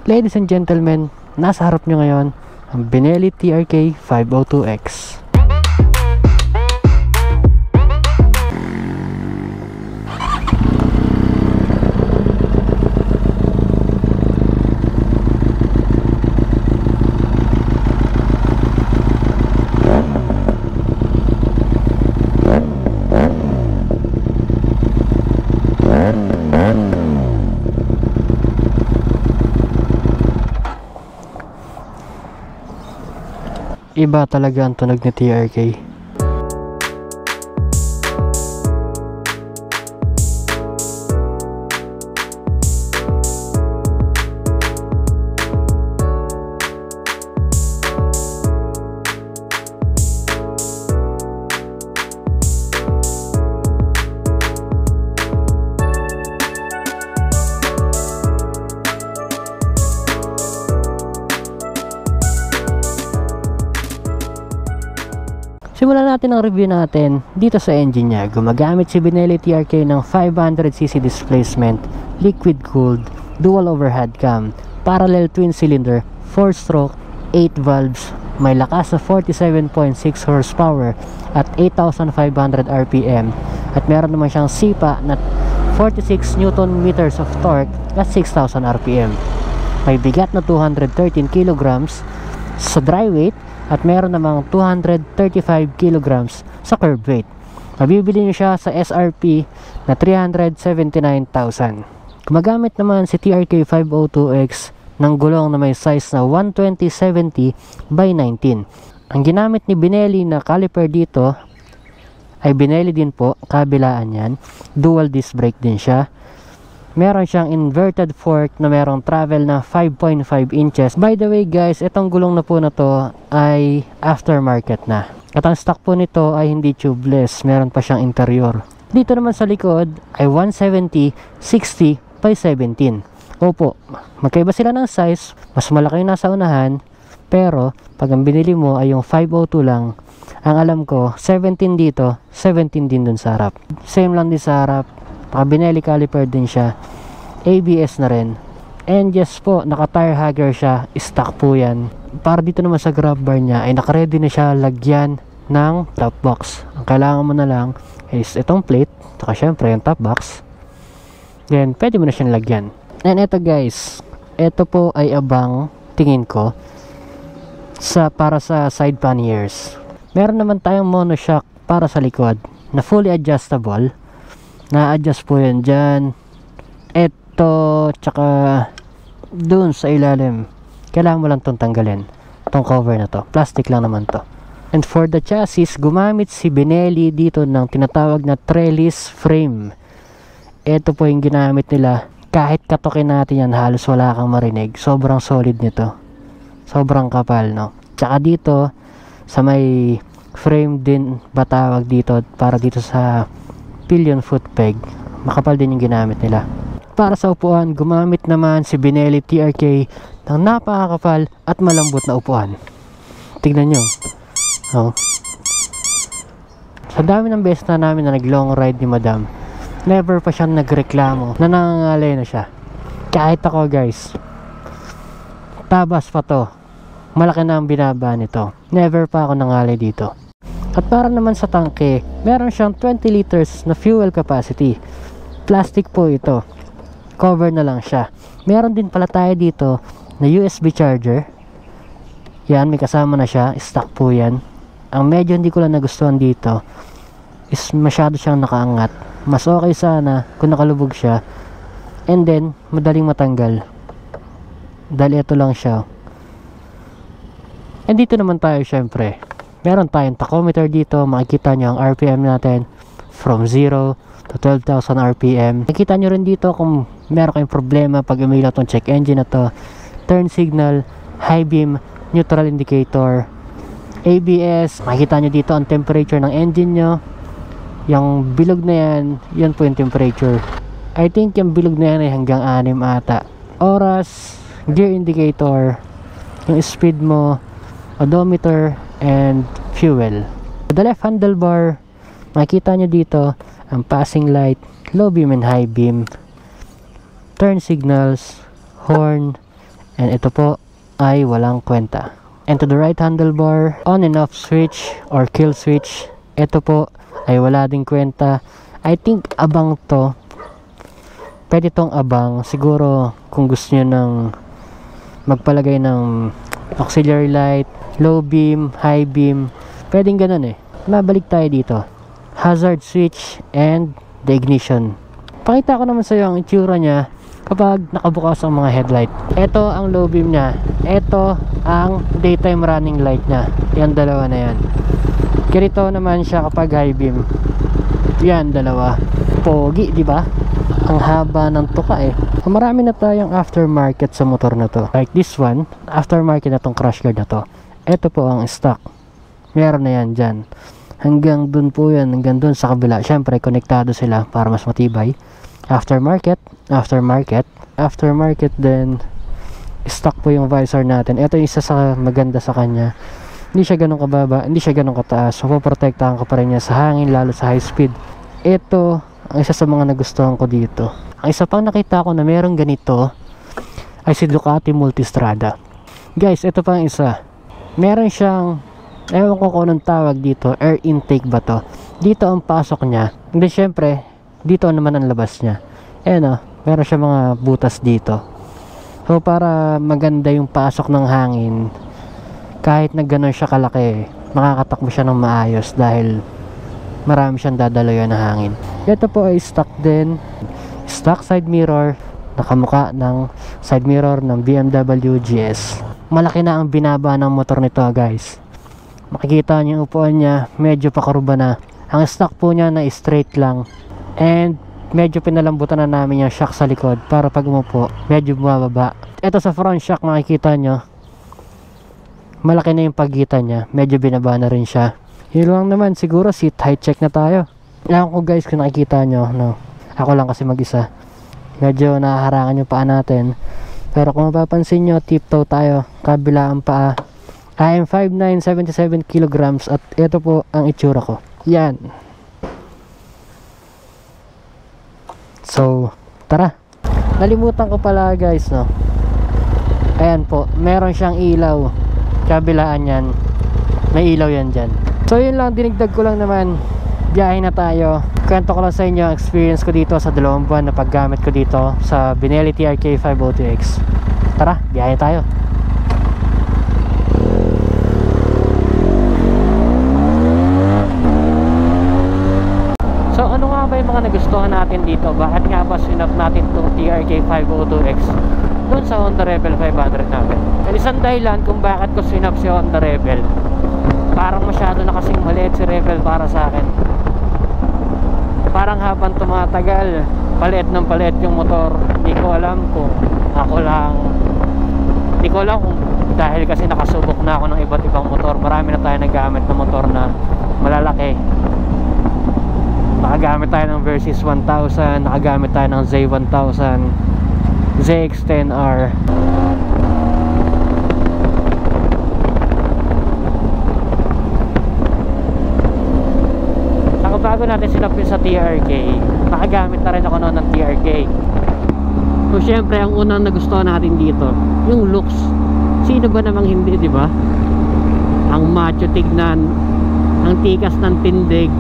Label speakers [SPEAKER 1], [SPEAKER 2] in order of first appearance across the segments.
[SPEAKER 1] Ladies and gentlemen, nasa harap nyo ngayon ang Benelli TRK 502X. Iba talaga ang tunog ni TRK. Simulan natin ang review natin dito sa engine niya. Gumagamit si Benelli TRK ng 500cc displacement, liquid cooled, dual overhead cam, parallel twin cylinder, 4-stroke, 8 valves, may lakas sa 47.6 horsepower at 8,500 RPM, at meron naman siyang sipa na 46 Nm of torque at 6,000 RPM. May bigat na 213 kg sa dry weight at meron namang 235 kg sa curb weight. Mabibili nyo siya sa SRP na 379,000. Gumagamit naman si TRK 502X ng gulong na may size na 120/70 by 19. Ang ginamit ni Benelli na caliper dito ay Benelli din po, kabilaan yan. Dual disc brake din siya. Meron siyang inverted fork na merong travel na 5.5 inches. By the way guys, itong gulong na po na to ay aftermarket na. At ang stock po nito ay hindi tubeless. Meron pa siyang interior. Dito naman sa likod ay 170/60 by 17. Opo, magkaiba sila ng size. Mas malaki yung nasa unahan. Pero pag ang binili mo ay yung 502 lang, ang alam ko 17 dito, 17 din dun sa harap. Same lang din sa harap. Benelli caliper din siya, ABS na rin, and yes po, naka tire hugger siya, stock po yan. Para dito naman sa grab bar niya ay naka-ready na siya lagyan ng top box. Ang kailangan mo na lang is itong plate, saka syempre yung top box, then pwede mo na siyang lagyan. And eto guys, eto po ay abang tingin ko para sa side panniers. Meron naman tayong monoshock para sa likod na fully adjustable. Na-adjust po yan dyan, eto, tsaka dun sa ilalim. Kailangan mo lang itong tanggalin, itong cover na to, plastic lang naman to. And for the chassis, gumamit si Benelli dito ng tinatawag na trellis frame. Eto po yung ginamit nila. Kahit katokin natin yan, halos wala kang marinig. Sobrang solid nito, sobrang kapal, no? Tsaka dito sa may frame din ba tawag dito, para dito sa pillion foot peg, makapal din yung ginamit nila. Para sa upuan, gumamit naman si Benelli TRK ng napakakapal at malambot na upuan. Tignan nyo, oh. Sa dami ng beses na namin na nag long ride ni madam, never pa siya nagreklamo na nangangalay na siya. Kahit ako guys, tabas pa to, malaki na ang binaba nito, never pa ako nangalay dito. At para naman sa tangke, meron siyang 20 liters na fuel capacity. Plastic po ito. Cover na lang siya. Meron din pala tayo dito na USB charger. Yan, may kasama na siya. Stock po yan. Ang medyo hindi ko lang nagustuhan dito is masyado siyang nakaangat. Mas okay sana kung nakalubog siya. And then, madaling matanggal. Dahil ito lang siya. And dito naman tayo syempre. Meron tayong tachometer dito. Makikita nyo ang RPM natin from 0 to 12,000 RPM. Makikita nyo rin dito kung meron kayong problema pag umilaw tong check engine na to. Turn signal, high beam, neutral indicator, ABS. Makikita nyo dito ang temperature ng engine nyo. Yung bilog na yan, yan po yung temperature. I think yung bilog na yan ay hanggang 6 ata. Oras, gear indicator, yung speed mo, odometer, and fuel. The left handlebar, makikita nyo dito ang passing light, low beam and high beam, turn signals, horn, And ito po ay walang kwenta. And to the right handlebar, on and off switch or kill switch, ito po ay wala ding kwenta. I think abang to. Pwede tong abang. Siguro kung gusto nyo ng magpalagay ng auxiliary light, low beam, high beam, pwedeng ganun eh. Mabalik tayo dito. Hazard switch and the ignition. Pakita ko naman sa iyo ang itsura niya kapag nakabukas ang mga headlight. Ito ang low beam niya. Ito ang daytime running light niya. Yan dalawa na yan. Ganito naman siya kapag high beam. Yan dalawa. Pogi, di ba? Ang haba ng tuka eh. Marami na tayong aftermarket sa motor na to. Like this one, aftermarket na tong crash guard na to. Ito po ang stock. Meron na yan dyan. Hanggang dun po yan, hanggang dun sa kabila. Syempre, konektado sila para mas matibay. Aftermarket, then stock po yung visor natin. Ito yung isa sa maganda sa kanya. Hindi siya ganun kababa, hindi siya ganun kataas. So, poprotektahan ko pa rin niya sa hangin, lalo sa high speed. Ito, ang isa sa mga nagustuhan ko dito. Ang isa pang nakita ko na meron ganito ay si Ducati Multistrada. Guys, ito pang isa. Meron siyang, ewan ko kung anong tawag dito, air intake ba to? Dito ang pasok niya. Hindi, syempre, dito naman ang labas niya. Ayan o, meron siya mga butas dito. So, para maganda yung pasok ng hangin, kahit na gano'n siya kalaki, makakatakbo siya ng maayos dahil marami siyang dadaloy na hangin. Ito po ay stock din. Stock side mirror, nakamuka ng side mirror ng BMW GS. Malaki na ang binaba ng motor nito guys. Makikita niyo yung upuan niya, medyo pakaruba na. Ang stock po niya na straight lang. And medyo pinalambutan na namin yung shock sa likod para pag umupo, medyo bumababa. Ito sa front shock, makikita nyo, malaki na yung pagitan niya. Medyo binaba na rin siya. Yun lang naman, siguro seat height check na tayo. Alam ko guys kung nakikita nyo, no? Ako lang kasi mag-isa. Medyo nahaharangan yung paa natin. Pero kung mapapansin nyo, tiptoe tayo. Kabila ang paa. I am 5'9", 77 kilograms at ito po ang itsura ko. Yan. So, tara. Nalimutan ko pala guys, no? Ayan po, meron siyang ilaw. Kabilaan yan. May ilaw yan dyan. So, yun lang, dinigdag ko lang naman. Biyahe na tayo. Kwento ko lang sa inyo ang experience ko dito sa 2 buwan na paggamit ko dito sa Benelli TRK 502X. Tara, biyahe tayo. So, ano nga ba yung mga nagustuhan natin dito? Bakit nga ba sinap natin itong TRK 502X doon sa Honda Rebel 500 natin? And isang dahilan kung bakit ko sinap si Honda Rebel, parang masyado na kasing maliit si Rebel para sa akin. Parang habang tumatagal, paliit ng paliit yung motor. Hindi ko alam kung hindi ko alam kung dahil kasi nakasubok na ako ng iba't ibang motor. Marami na tayo nagamit ng motor na malalaki. Nakagamit tayo ng Versys 1000, nakagamit tayo ng Z1000, ZX10R. Saka bago natin sinapin sa TRK, nakagamit na rin ako noon ng TRK. So syempre ang unang nagustuhan natin dito, yung looks. Sino ba namang hindi, di ba? Ang macho tignan, ang tikas ng tindig,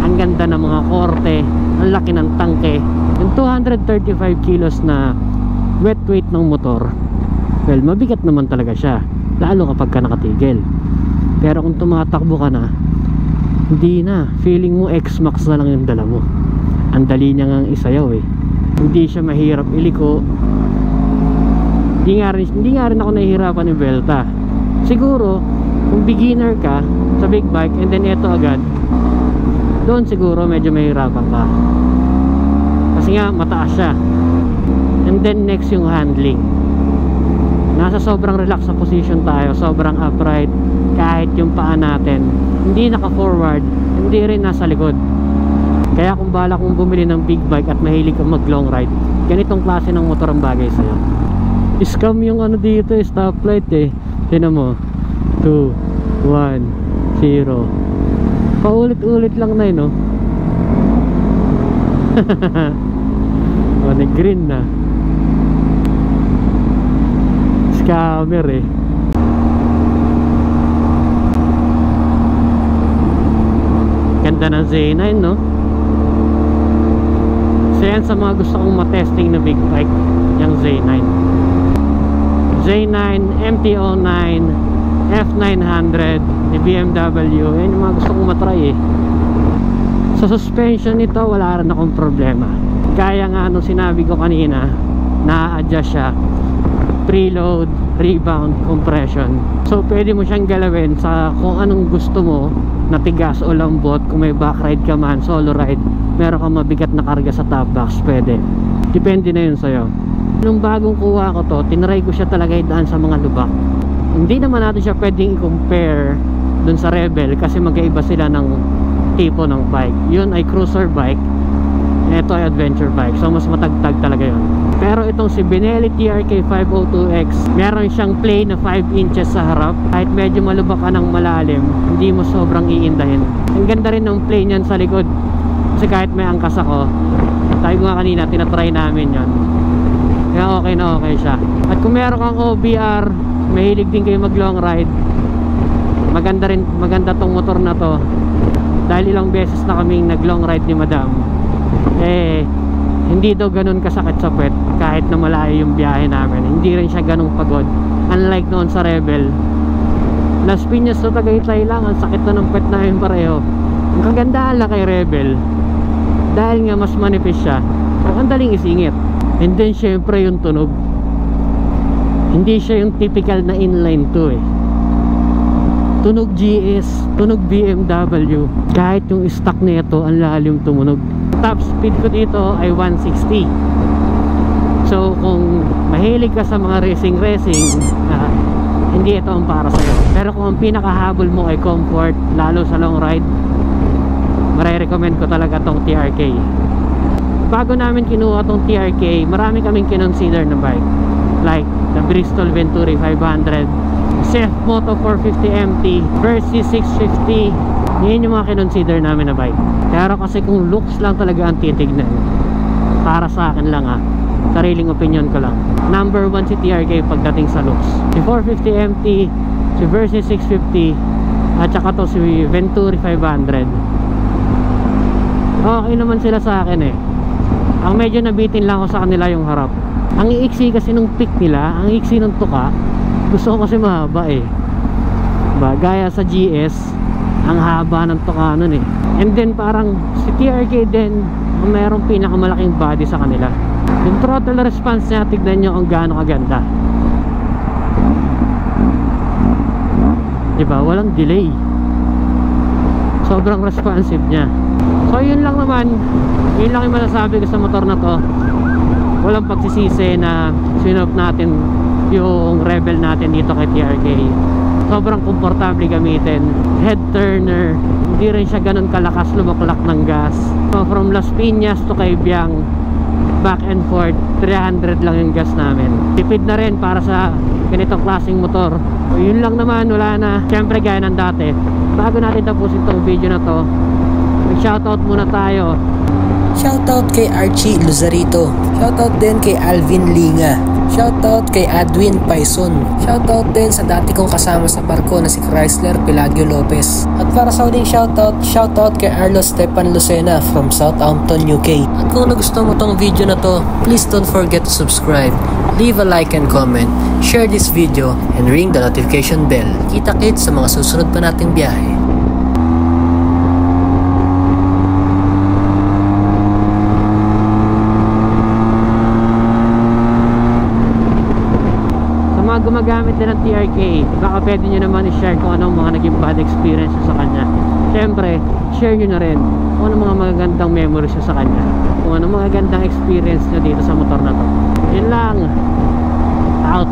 [SPEAKER 1] ang ganda ng mga korte, ang laki ng tangke. Yung 235 kilos na wet weight ng motor, well, mabigat naman talaga siya, lalo kapag ka nakatigil. Pero kung tumatakbo ka na, hindi na, feeling mo X-Max na lang yung dala mo. Ang dali niya ngang isayaw eh. Hindi siya mahirap iliko. Hindi nga rin ako nahihirapan ni Velta. Siguro kung beginner ka sa big bike and then ito agad, doon siguro medyo mahirapan ka kasi nga mataas siya. And then next yung handling, nasa sobrang relax sa position tayo, sobrang upright. Kahit yung paa natin hindi naka forward, hindi rin nasa likod. Kaya kung bala kong bumili ng big bike at mahilig kang mag long ride, ganitong klase ng motor ang bagay sa'yo. Scam yung ano dito eh, stoplight eh. Tinan mo, 2, 1, 0. Paulit-ulit lang na yun, no? O, nag-green na. Scammer eh. Ganda ng Z9, no? So yan sa mga gusto kong matesting na big bike, yung Z9 MT-09 F900 ni BMW. Yan yung mga gusto kong matry eh. Sa suspension nito wala rin akong problema. Kaya nga nung sinabi ko kanina, na-adjust siya preload, rebound, compression. So pwede mo siyang galawin sa kung anong gusto mo, na tigas o lambot. Kung may back ride ka man, solo ride, meron kang mabigat na karga sa top box, pwede. Depende na yun sa'yo. Nung bagong kuha ko to, tinry ko siya talaga idaan sa mga lubak. Hindi naman natin siya pwedeng i-compare dun sa Rebel kasi magkaiba sila ng tipo ng bike. Yun ay cruiser bike, ito ay adventure bike, so mas matagtag talaga yun. Pero itong si Benelli TRK 502X, meron siyang play na 5 inches sa harap. Kahit medyo malubak ka ng malalim, hindi mo sobrang iindahin. Ang ganda rin ng play niyan sa likod, kasi kahit may angkas ako, tayo nga kanina, tinatry namin yon. Kaya okay na okay siya. At kung meron kang OBR, mahilig din kayo mag long ride, maganda tong motor na to. Dahil ilang beses na kaming nag long ride ni Madam, hindi daw ganun kasakit sa puwet kahit na malayo yung biyahe namin. Hindi rin siya ganung pagod, unlike noon sa Rebel. Las Piñas to Tagaytay lang, ang sakit na ng puwet namin pareho. Ang kagandahan lang kay Rebel, dahil nga mas manipis siya, so ang daling isingit. And then syempre yung tunog, hindi siya yung typical na inline 2 eh. Tunog GS, tunog BMW. Kahit yung stock nito, ang lalim tumunog. Top speed ko dito ay 160. So kung mahilig ka sa mga racing, hindi ito ang para sa'yo. Pero kung ang pinakahabol mo ay comfort, lalo sa long ride, marirecommend ko talaga tong TRK. Bago namin kinuha tong TRK, marami kaming kinonsider na bike, like the Bristol Venturi 500, Seth Moto 450 MT, Versys 650. Yan yung mga kinonsider namin na bike. Pero kasi kung looks lang talaga ang titignan, para sa akin lang sariling opinion ko lang, number 1 si TRK pagdating sa looks. Si 450 MT, si Versys 650, at saka to si Venturi 500. Okay naman sila sa akin eh. Ang medyo nabitin lang ako sa kanila yung harap. Ang iiksi kasi nung pick nila, ang iiksi ng tuka. Gusto ko kasi mahaba eh. Gaya sa GS, ang haba ng tuka nun eh. And then parang si TRK din, mayroong pinakamalaking body sa kanila. Yung throttle response niya, tignan nyo kung gaano kaganda. Diba? Walang delay. Sobrang responsive niya. So yun lang naman, yun lang yung masasabi ko sa motor na to. Walang pagsisisi na sinop natin yung Rebel natin dito kay TRK. Sobrang komportable gamitin. Head turner, hindi rin siya ganun kalakas lumaklak ng gas. So from Las Piñas to Kaibiyang, back and forth, 300 lang yung gas namin. Tipid na rin para sa ganitong klaseng motor. So yun lang naman, wala na. Siyempre gaya ng dati, bago natin tapusin tong video na to, mag-shoutout muna tayo.
[SPEAKER 2] Shoutout kay Archie Luzarito. Shoutout din kay Alvin Linga. Shoutout kay Adwin Paison. Shoutout din sa dati kong kasama sa barko na si Chrysler Pelagio Lopez. At para sa huling shoutout kay Arlo Stepan Lucena from Southampton, UK. At kung nagustuhan mo tong video na to, please don't forget to subscribe, leave a like and comment, share this video, and ring the notification bell. Kita-kits sa mga susunod pa nating biyahe.
[SPEAKER 1] Gumagamit din ng TRK, baka pwede nyo naman i-share kung anong mga naging bad experience sa kanya. Siyempre, share nyo na rin kung anong mga magagandang memories sa kanya, kung anong mga gandang experience nyo dito sa motor na to. Yun lang, out.